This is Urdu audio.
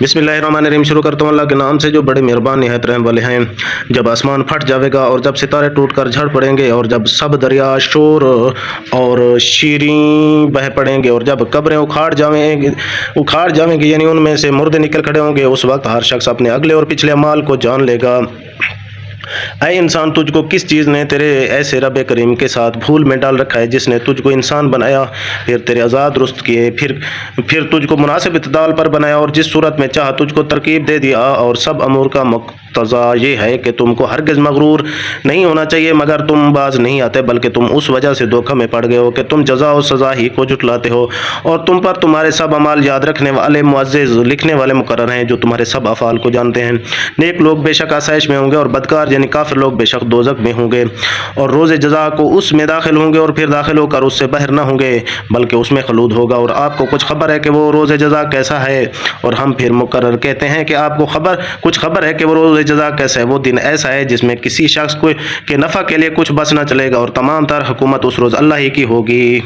بسم اللہ الرحمن الرحیم، شروع کرتا ہوں اللہ کے نام سے جو بڑے مہربان نہایت رحم والے ہیں۔ جب آسمان پھٹ جاوے گا اور جب ستارے ٹوٹ کر جھڑ پڑیں گے اور جب سب دریا شور اور شیریں بہہ پڑیں گے اور جب قبریں اکھاڑ جاویں گی یعنی ان میں سے مردے نکل کھڑے ہوں گے، اس وقت ہر شخص اپنے اگلے اور پچھلے اعمال کو جان لے گا۔ اے انسان، تجھ کو کس چیز نے تیرے ایسے رب کریم کے ساتھ بھول میں ڈال رکھا ہے جس نے تجھ کو انسان بنایا، پھر تیرے آزاد درست کیے، پھر تجھ کو مناسب اعتدال پر بنایا اور جس صورت میں چاہا تجھ کو ترکیب دے دیا، اور سب امور کا مقتضا یہ ہے کہ تم کو ہرگز مغرور نہیں ہونا چاہیے، مگر تم باز نہیں آتے بلکہ تم اس وجہ سے دھوکہ میں پڑ گئے ہو کہ تم جزا و سزا ہی کو جھٹلاتے ہو، اور تم پر تمہارے سب اعمال یاد رکھنے والے معزز لکھنے والے مقرر ہیں جو تمہارے سب افعال کو جانتے ہیں۔ نیک لوگ بے شک آسائش میں ہوں گے اور بدکار یعنی کافر لوگ بے شک دوزخ میں ہوں گے، اور روز جزا کو اس میں داخل ہوں گے اور پھر داخل ہو کر اس سے باہر نہ ہوں گے بلکہ اس میں خلود ہوگا۔ اور آپ کو کچھ خبر ہے کہ وہ روز جزا کیسا ہے؟ اور ہم پھر مقرر کہتے ہیں کہ آپ کو کچھ خبر ہے کہ وہ روز جزا کیسا ہے؟ وہ دن ایسا ہے جس میں کسی شخص کے نفع کے لیے کچھ بس نہ چلے گا، اور تمام تر حکومت اس روز اللہ ہی کی ہوگی۔